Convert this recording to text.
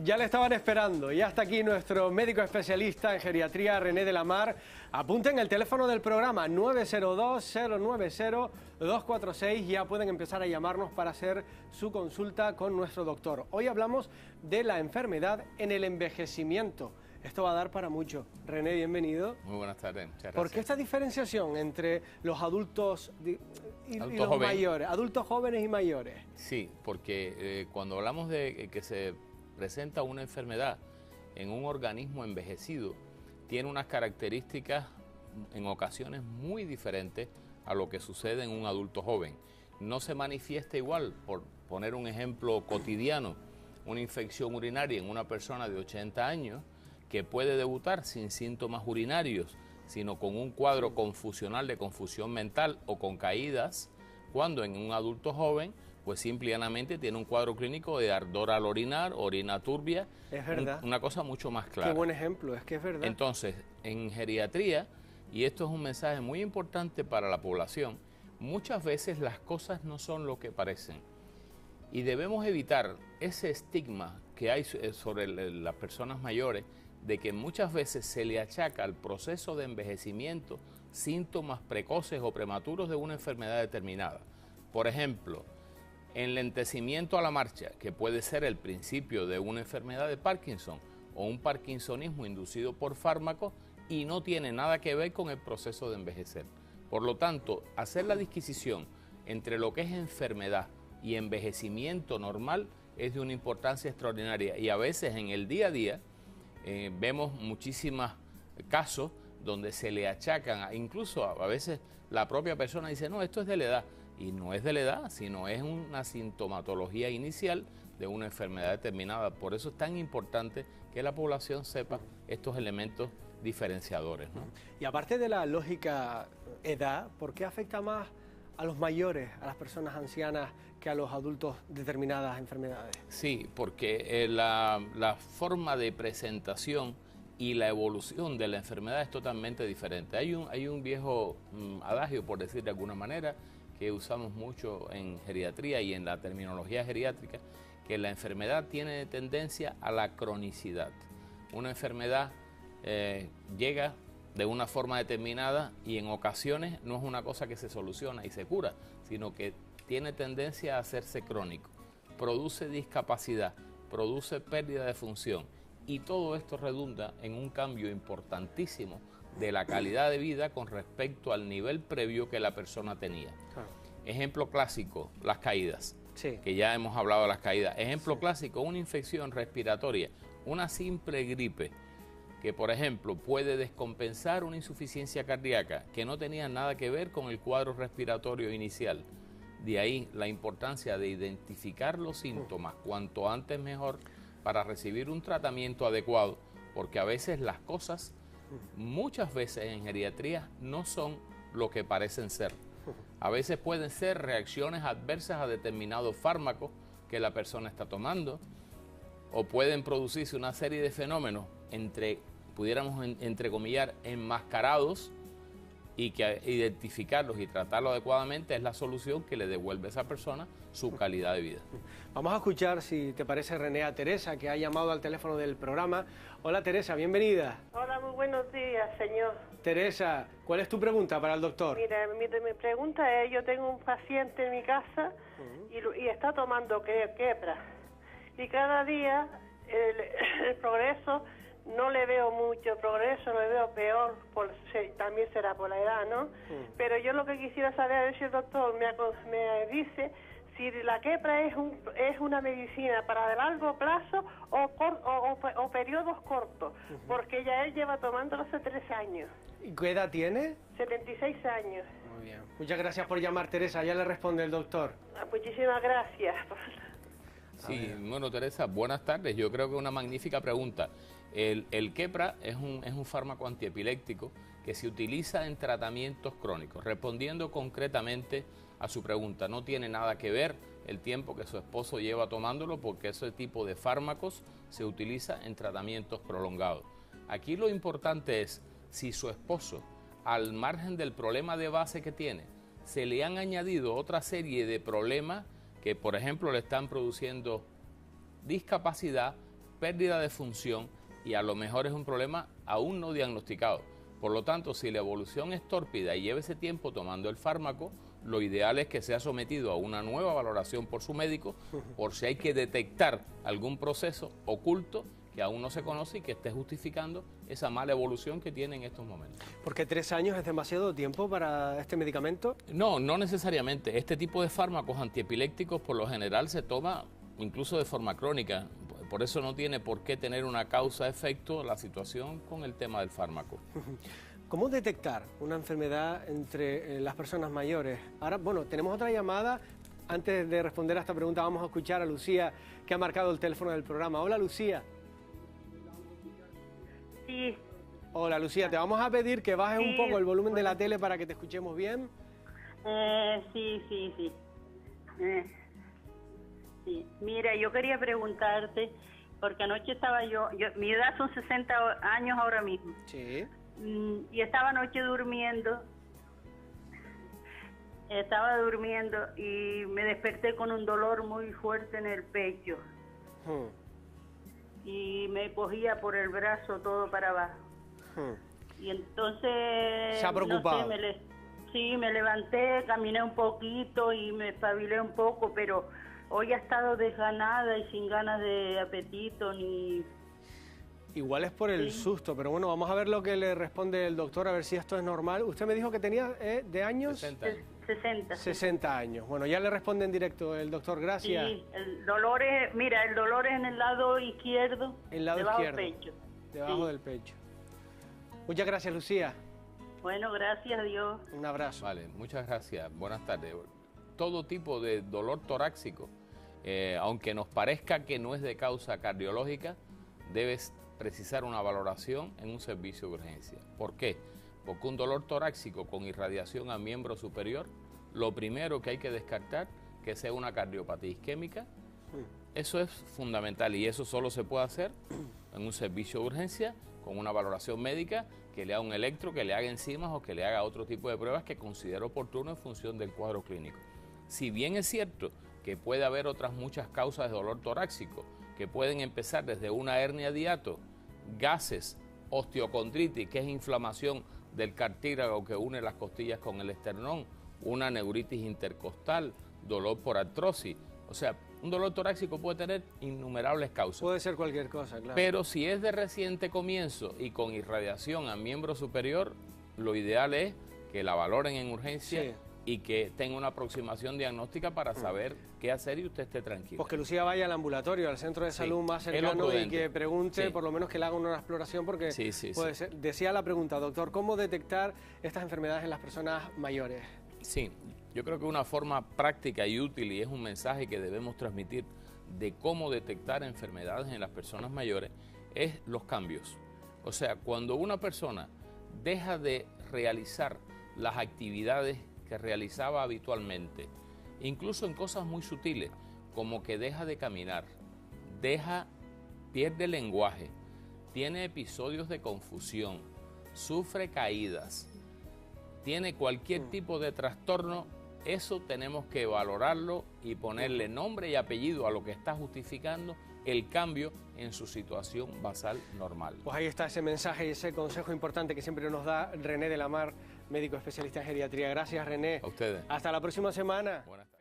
Ya le estaban esperando, ya está aquí nuestro médico especialista en geriatría, René de la Mar. Apunten el teléfono del programa 902-090-246, ya pueden empezar a llamarnos para hacer su consulta con nuestro doctor. Hoy hablamos de la enfermedad en el envejecimiento. Esto va a dar para mucho. René, bienvenido. Muy buenas tardes, muchas gracias. ¿Por qué esta diferenciación entre los adultos y los jóvenes. mayores, adultos jóvenes y mayores? Sí, porque cuando hablamos de que se presenta una enfermedad en un organismo envejecido, tiene unas características en ocasiones muy diferentes a lo que sucede en un adulto joven. No se manifiesta igual, por poner un ejemplo cotidiano, una infección urinaria en una persona de 80 años que puede debutar sin síntomas urinarios, sino con un cuadro confusional de confusión mental o con caídas, cuando en un adulto joven pues simplemente tiene un cuadro clínico de ardor al orinar, orina turbia. Es verdad. Una cosa mucho más clara. Qué buen ejemplo, es que es verdad. Entonces, en geriatría, y esto es un mensaje muy importante para la población, muchas veces las cosas no son lo que parecen. Y debemos evitar ese estigma que hay sobre las personas mayores, de que muchas veces se le achaca al proceso de envejecimiento síntomas precoces o prematuros de una enfermedad determinada. Por ejemplo, enlentecimiento a la marcha, que puede ser el principio de una enfermedad de Parkinson o un parkinsonismo inducido por fármacos y no tiene nada que ver con el proceso de envejecer. Por lo tanto, hacer la disquisición entre lo que es enfermedad y envejecimiento normal es de una importancia extraordinaria, y a veces en el día a día vemos muchísimos casos donde se le achacan, incluso a veces la propia persona dice, no, esto es de la edad. Y no es de la edad, sino es una sintomatología inicial de una enfermedad determinada. Por eso es tan importante que la población sepa estos elementos diferenciadores, ¿no? Y aparte de la lógica edad, ¿por qué afecta más a los mayores, a las personas ancianas, que a los adultos determinadas enfermedades? Sí, porque la forma de presentación y la evolución de la enfermedad es totalmente diferente. Hay un viejo adagio, por decir de alguna manera, que usamos mucho en geriatría y en la terminología geriátrica, que la enfermedad tiene tendencia a la cronicidad. Una enfermedad llega de una forma determinada y en ocasiones no es una cosa que se soluciona y se cura, sino que tiene tendencia a hacerse crónico, produce discapacidad, produce pérdida de función, y todo esto redunda en un cambio importantísimo de la calidad de vida con respecto al nivel previo que la persona tenía. Claro. Ejemplo clásico, las caídas, Sí. que ya hemos hablado de las caídas. Ejemplo clásico, una infección respiratoria, una simple gripe, que por ejemplo puede descompensar una insuficiencia cardíaca que no tenía nada que ver con el cuadro respiratorio inicial. De ahí la importancia de identificar los síntomas cuanto antes mejor para recibir un tratamiento adecuado, porque a veces las cosas, muchas veces en geriatría, no son lo que parecen ser. A veces pueden ser reacciones adversas a determinados fármacos que la persona está tomando, o pueden producirse una serie de fenómenos pudiéramos entrecomillar, enmascarados, y que identificarlos y tratarlos adecuadamente es la solución que le devuelve a esa persona su calidad de vida. Vamos a escuchar, si te parece, René, a Teresa, que ha llamado al teléfono del programa. Hola, Teresa, bienvenida. Hola, muy buenos días, señor. Teresa, ¿cuál es tu pregunta para el doctor? Mira, mi pregunta es, yo tengo un paciente en mi casa y está tomando quepra. Y cada día el progreso, no le veo mucho progreso, le veo peor, también será por la edad, ¿no? Pero yo lo que quisiera saber es si el doctor me dice si la quepra es una medicina para largo plazo o periodos cortos, porque ya él lleva tomándolo hace 3 años. ¿Y qué edad tiene? 76 años. Muy bien. Muchas gracias por llamar, Teresa. Ya le responde el doctor. Muchísimas gracias. Sí, bueno, Teresa, buenas tardes. Yo creo que es una magnífica pregunta. El quepra es un fármaco antiepiléptico que se utiliza en tratamientos crónicos. Respondiendo concretamente a su pregunta, no tiene nada que ver el tiempo que su esposo lleva tomándolo, porque ese tipo de fármacos se utiliza en tratamientos prolongados. Aquí lo importante es si su esposo, al margen del problema de base que tiene, se le han añadido otra serie de problemas que, por ejemplo, le están produciendo discapacidad, pérdida de función y a lo mejor es un problema aún no diagnosticado. Por lo tanto, si la evolución es tórpida y lleva ese tiempo tomando el fármaco, lo ideal es que sea sometido a una nueva valoración por su médico por si hay que detectar algún proceso oculto que aún no se conoce y que esté justificando esa mala evolución que tiene en estos momentos. ¿Porque 3 años es demasiado tiempo para este medicamento? No, no necesariamente. Este tipo de fármacos antiepilépticos por lo general se toma incluso de forma crónica. Por eso no tiene por qué tener una causa-efecto la situación con el tema del fármaco. ¿Cómo detectar una enfermedad entre las personas mayores? Ahora, bueno, tenemos otra llamada. Antes de responder a esta pregunta vamos a escuchar a Lucía, que ha marcado el teléfono del programa. Hola, Lucía. Sí. Hola, Lucía. Te vamos a pedir que bajes un poco el volumen de la tele para que te escuchemos bien. Sí. Sí. Mira, yo quería preguntarte, porque anoche estaba mi edad son 60 años ahora mismo. Sí. Y estaba anoche durmiendo. Estaba durmiendo y me desperté con un dolor muy fuerte en el pecho. Y me cogía por el brazo todo para abajo. Y entonces... ¿Se ha preocupado? No sé, sí, me levanté, caminé un poquito y me espabilé un poco, pero hoy he estado desganada y sin ganas de apetito ni... Igual es por el susto, pero bueno, vamos a ver lo que le responde el doctor, a ver si esto es normal. Usted me dijo que tenía de años... 60 años. 60 años. Bueno, ya le responde en directo el doctor, gracias. Sí, el dolor es, mira, el dolor es en el lado izquierdo, el lado debajo izquierdo, del pecho. Debajo del pecho. Muchas gracias, Lucía. Bueno, gracias a Dios. Un abrazo. Vale, muchas gracias. Buenas tardes. Todo tipo de dolor torácico, aunque nos parezca que no es de causa cardiológica, debes precisar una valoración en un servicio de urgencia. ¿Por qué? Porque un dolor torácico con irradiación a miembro superior, lo primero que hay que descartar que sea una cardiopatía isquémica. Eso es fundamental y eso solo se puede hacer en un servicio de urgencia con una valoración médica que le haga un electro, que le haga enzimas o que le haga otro tipo de pruebas que considere oportuno en función del cuadro clínico. Si bien es cierto que puede haber otras muchas causas de dolor torácico que pueden empezar desde una hernia de hiato, gases, osteocondritis, que es inflamación del cartílago que une las costillas con el esternón, una neuritis intercostal, dolor por artrosis. O sea, un dolor torácico puede tener innumerables causas. Puede ser cualquier cosa, claro. Pero si es de reciente comienzo y con irradiación a miembro superior, lo ideal es que la valoren en urgencia y que tenga una aproximación diagnóstica para saber qué hacer y usted esté tranquilo. Pues que Lucía vaya al ambulatorio, al centro de salud más cercano y que pregunte, por lo menos que le haga una exploración, porque puede ser. Decía la pregunta, doctor, ¿cómo detectar estas enfermedades en las personas mayores? Sí, yo creo que una forma práctica y útil, y es un mensaje que debemos transmitir de cómo detectar enfermedades en las personas mayores, es los cambios. O sea, cuando una persona deja de realizar las actividades que realizaba habitualmente, incluso en cosas muy sutiles, como que deja de caminar, pierde el lenguaje, tiene episodios de confusión, sufre caídas, tiene cualquier tipo de trastorno, eso tenemos que valorarlo y ponerle nombre y apellido a lo que está justificando el cambio en su situación basal normal. Pues ahí está ese mensaje y ese consejo importante que siempre nos da René de la Mar, médico especialista en geriatría. Gracias, René. A ustedes. Hasta la próxima semana. Buenas tardes.